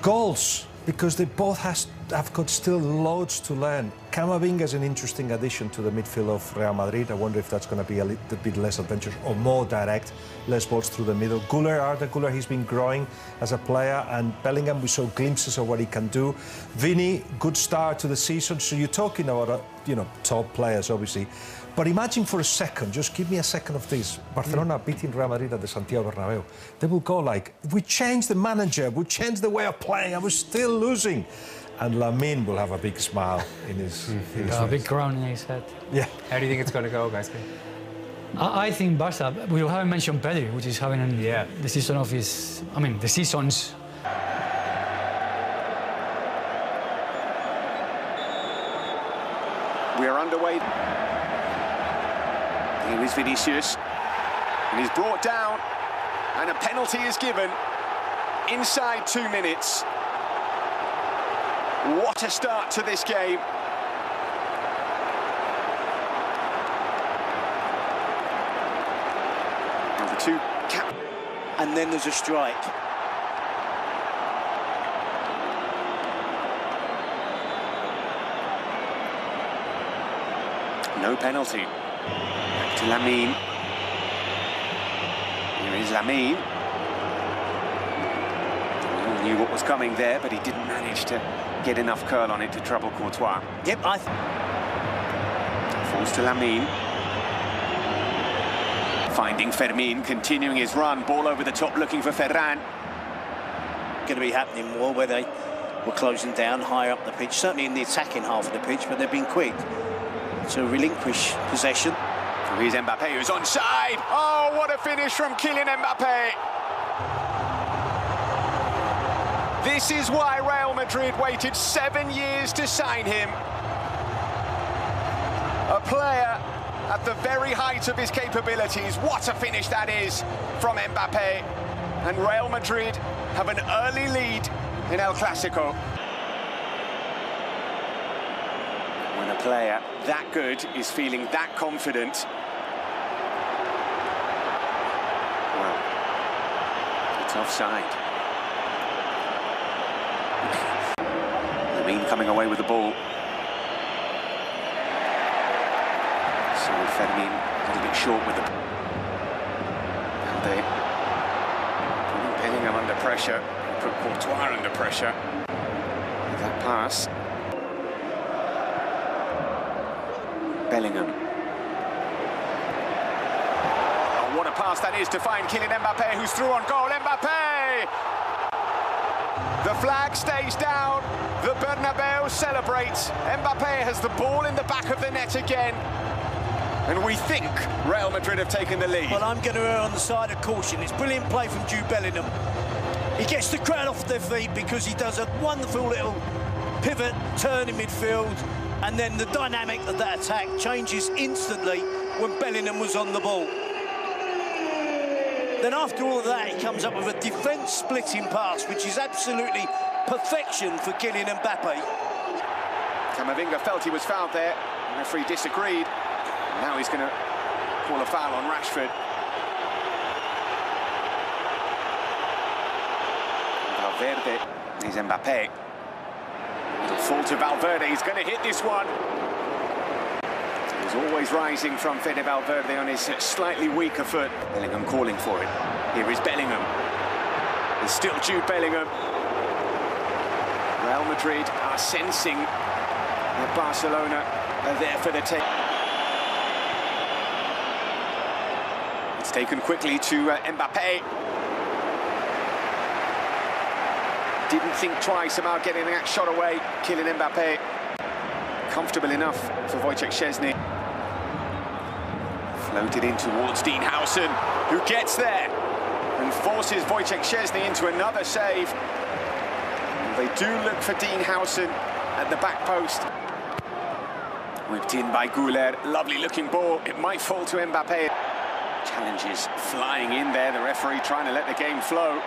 Goals, because they both have got still loads to learn. Camavinga is an interesting addition to the midfield of Real Madrid. I wonder if that's going to be a little bit less adventurous or more direct, less balls through the middle. Arda Güler, he's been growing as a player, and Bellingham, we saw glimpses of what he can do. Vini, good start to the season. So you're talking about, top players, obviously. But imagine for a second, just give me a second of this. Barcelona beating Real Madrid at the Santiago Bernabéu. They will go like, we changed the manager, we changed the way of playing, and we're still losing. And Lamine will have a big smile in his face. A big crown in his head. Yeah. How do you think it's going to go, guys? I think Barca, we haven't mentioned Pedri, which is having the season of his, the seasons. We are underway. Here is Vinicius, and he's brought down, and a penalty is given inside 2 minutes. What a start to this game. And the two and then there's a strike. No penalty. Back to Lamine. Here is Lamine. He knew what was coming there, but he didn't manage to get enough curl on it to trouble Courtois. Yep, Falls to Lamine. Finding Fermin, continuing his run. Ball over the top, looking for Ferran. Going to be happening more where they were closing down higher up the pitch, certainly in the attacking half of the pitch, but they've been quick to relinquish possession. So here's Mbappé, who's onside. Oh, what a finish from Kylian Mbappé. This is why Real Madrid waited 7 years to sign him. A player at the very height of his capabilities. What a finish that is from Mbappé. And Real Madrid have an early lead in El Clasico. When a player that good is feeling that confident, well, it's offside. Lamine coming away with the ball. So Fermin a little bit short with the ball. And they putting Bellingham under pressure, put Courtois under pressure. With that pass. Bellingham. Oh, what a pass that is to find Kylian Mbappé, who's through on goal. Mbappé! The flag stays down. The Bernabeu celebrates. Mbappé has the ball in the back of the net again. And we think Real Madrid have taken the lead. Well, I'm going to err on the side of caution. It's brilliant play from Jude Bellingham. He gets the crowd off their feet because he does a wonderful little pivot turn in midfield, and then the dynamic of that attack changes instantly when Bellingham was on the ball. Then after all of that, he comes up with a defence-splitting pass, which is absolutely perfection for Kylian Mbappé. Camavinga felt he was fouled there. The referee disagreed. Now he's going to call a foul on Rashford. Valverde. Here's Mbappé. Little fall to Valverde. He's going to hit this one. He's always rising from Fede Valverde on his slightly weaker foot. Bellingham calling for it. Here is Bellingham. There's still Jude Bellingham. Real Madrid are sensing that Barcelona are there for the take. It's taken quickly to Mbappé. Didn't think twice about getting that shot away. Kylian Mbappé. Comfortable enough for Wojciech Szczesny. Floated in towards Dean Howson, who gets there and forces Wojciech Szczesny into another save. And they do look for Dean Howson at the back post. Whipped in by Güler. Lovely looking ball. It might fall to Mbappé. Challenges flying in there. The referee trying to let the game flow.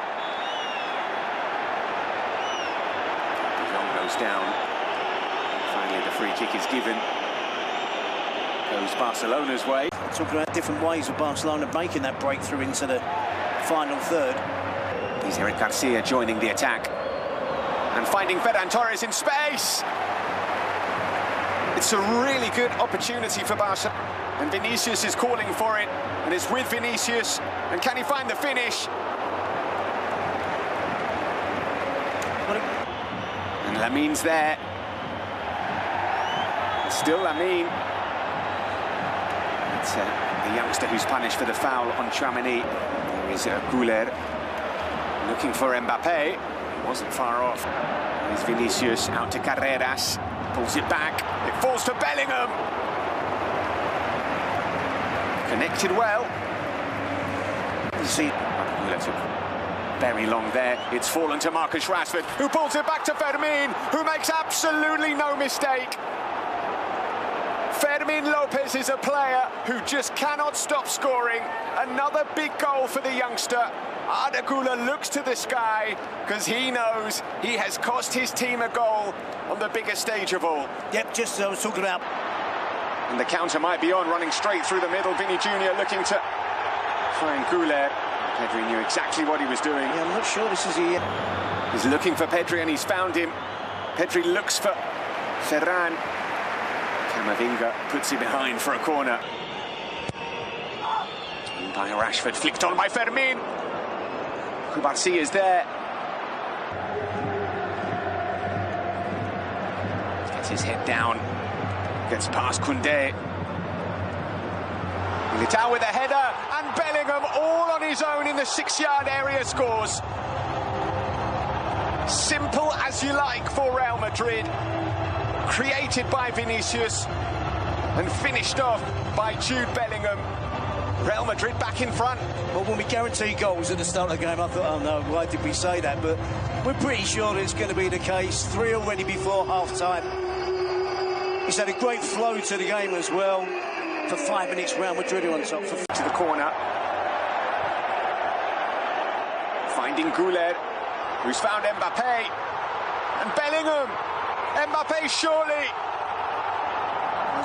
Goes down. Finally, the free kick is given. Goes Barcelona's way. Talking about different ways of Barcelona making that breakthrough into the final third. Here's Eric Garcia joining the attack. And finding Ferran Torres in space. It's a really good opportunity for Barca. And Vinicius is calling for it. And it's with Vinicius. And can he find the finish? And Lamin's there. It's still Lamin. It's the youngster who's punished for the foul on Tchouaméni. There is Güler looking for Mbappé. Wasn't far off. There's Vinicius out to Carreras. Pulls it back. It falls to Bellingham. Connected well. You see, Güler took very long there. It's fallen to Marcus Rashford, who pulls it back to Fermin, who makes absolutely no mistake. Fermin Lopez is a player who just cannot stop scoring. Another big goal for the youngster. Arda Güler looks to the sky because he knows he has cost his team a goal on the biggest stage of all. Yep, just as I was talking about. And the counter might be on, running straight through the middle. Vinny Jr. looking to find Güler. Pedri knew exactly what he was doing. Yeah, I'm not sure this is he. He's looking for Pedri and he's found him. Pedri looks for Ferran. Camavinga puts it behind for a corner. In by Rashford, flicked on by Fermin. Kubarsi is there. Gets his head down. Gets past Koundé. Militao with a header, and Bellingham all on his own in the 6-yard area scores. Simple as you like for Real Madrid. Created by Vinicius and finished off by Jude Bellingham. Real Madrid back in front. Well, when we guarantee goals at the start of the game, I thought, oh no, why did we say that? But we're pretty sure that it's going to be the case. 3 already before half-time. He's had a great flow to the game as well. For 5 minutes, Real Madrid are on top. To the corner. Finding Güler, who's found Mbappé. And Bellingham. Mbappé surely.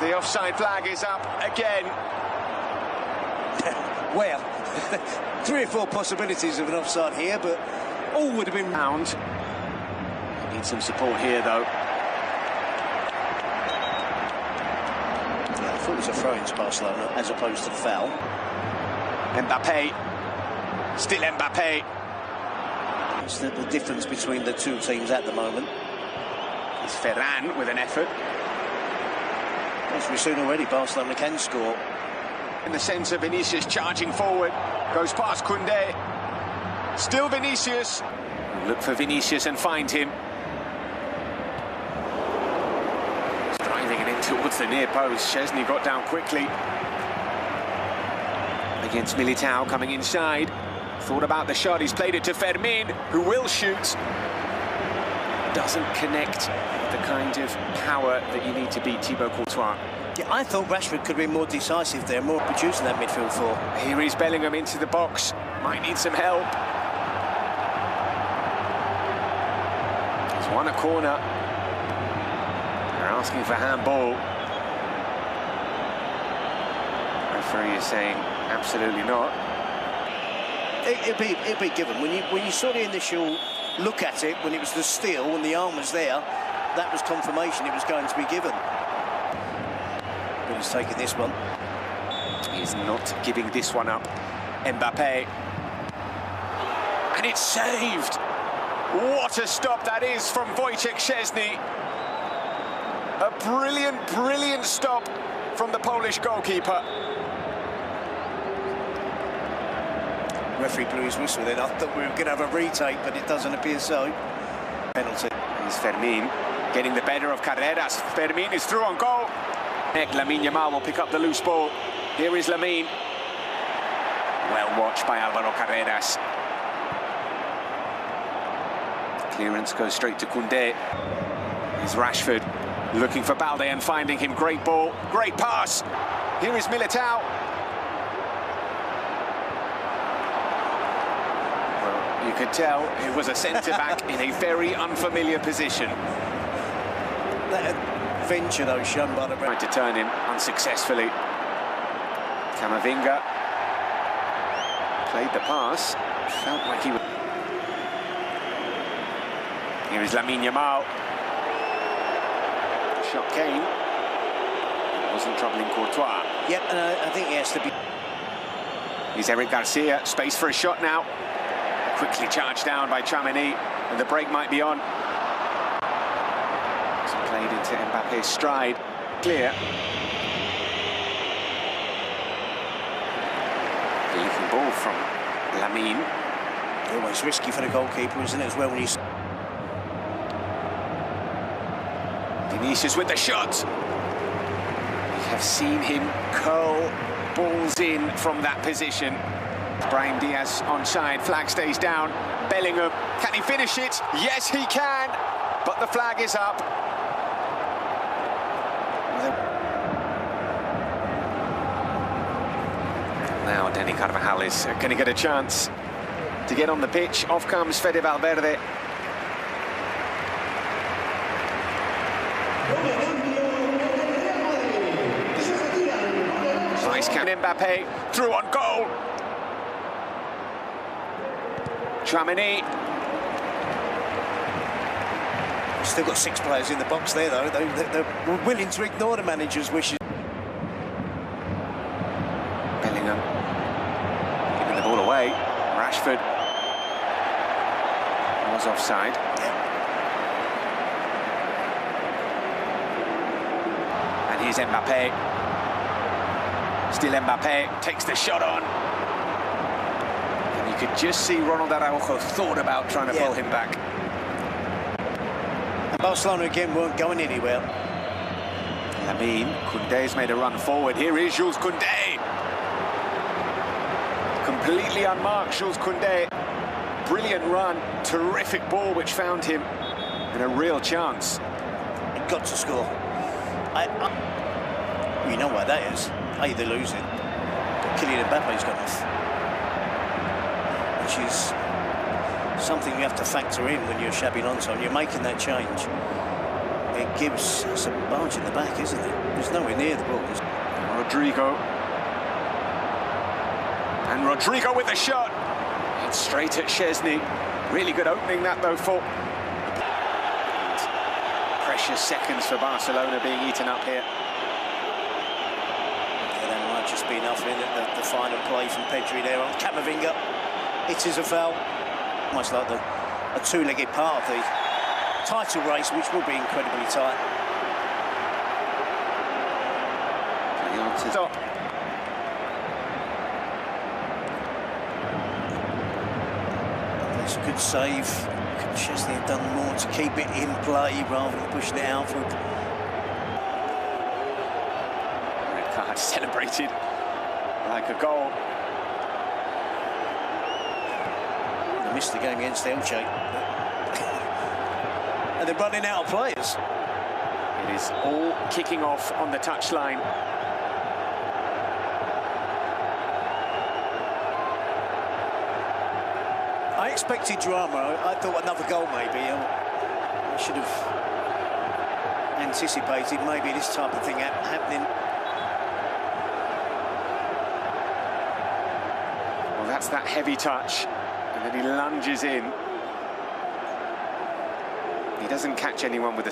The offside flag is up again. Well, 3 or 4 possibilities of an offside here, but all would have been round. Need some support here, though. Yeah, I thought it was a throw into Barcelona as opposed to the foul. Mbappé. Still Mbappé. It's the difference between the two teams at the moment. It's Ferran with an effort. As we've seen already, Barcelona can score. In the sense of Vinicius charging forward, goes past Koundé. Still Vinicius. Look for Vinicius and find him. He's driving it in towards the near post. Szczesny got down quickly. Against Militao coming inside. Thought about the shot, he's played it to Fermin, who will shoot. Doesn't connect the kind of power that you need to beat Thibaut Courtois. Yeah, I thought Rashford could be more decisive there, more producing that midfield for. Here is Bellingham into the box. Might need some help. He's won a corner. They're asking for handball. Referee is saying absolutely not. It'd be given. When you saw the initial look at it, when it was the steal, when the arm was there, that was confirmation it was going to be given. But he's taking this one. He's not giving this one up. Mbappé. And it's saved. What a stop that is from Wojciech Szczesny. A brilliant, brilliant stop from the Polish goalkeeper. Referee blew his whistle then. I thought we were going to have a retake, but it doesn't appear so. Penalty. Here's Fermin getting the better of Carreras. Fermin is through on goal. Lamine Yamal will pick up the loose ball. Here is Lamine. Well watched by Alvaro Carreras. Clearance goes straight to Koundé. Here's Rashford looking for Balde and finding him. Great ball, great pass. Here is Militao. You could tell it was a centre-back in a very unfamiliar position. That adventure, though, shown by the... Tried to turn him unsuccessfully. Camavinga played the pass. Felt like he was... Here is Lamine Yamal. Shot came. Wasn't troubling Courtois. Yep, and I think he has to be. Here's Eric Garcia. Space for a shot now. Quickly charged down by Tchouaméni, and the break might be on. So played into Mbappe's stride. Clear. The leaking ball from Lamine. Always risky for the goalkeeper, isn't it, as well, when he's... Vinicius with the shot. We have seen him curl balls in from that position. Brahim Diaz onside, flag stays down. Bellingham, can he finish it? Yes, he can, but the flag is up. Now Dani Carvajal is going to get a chance to get on the pitch. Off comes Fede Valverde. Nice count. Mbappe through on goal. Tchouaméni. Still got 6 players in the box there, though. They're willing to ignore the manager's wishes. Bellingham giving the ball away. Rashford was offside. And here's Mbappe. Still Mbappe takes the shot on. And you could just see Ronald Araujo thought about trying to pull him back. And Barcelona again weren't going anywhere. Lamine, Koundé's made a run forward. Here is Jules Koundé. Completely unmarked, Jules Koundé. Brilliant run, terrific ball which found him in a real chance. He got to score. You know why that is. They're losing. But Kylian Mbappe's gone off, which is something you have to factor in when you're Xabi Alonso and you're making that change. It gives us a barge in the back, isn't it? There's nowhere near the ball. Rodrigo. And Rodrigo with the shot. It's straight at Szczesny. Really good opening that though for. Precious seconds for Barcelona being eaten up here. Just be enough in the final play from Pedri there on Camavinga. It is a foul. Almost like a two-legged part of the title race, which will be incredibly tight. Stop. It's a good save. Could Szczesny have done more to keep it in play rather than pushing it outward? Card celebrated like a goal. They missed the game against Elche. And they're running out of players. It is all kicking off on the touchline. I expected drama. I thought another goal maybe. I should have anticipated maybe this type of thing happening. That's that heavy touch, and then he lunges in. He doesn't catch anyone with a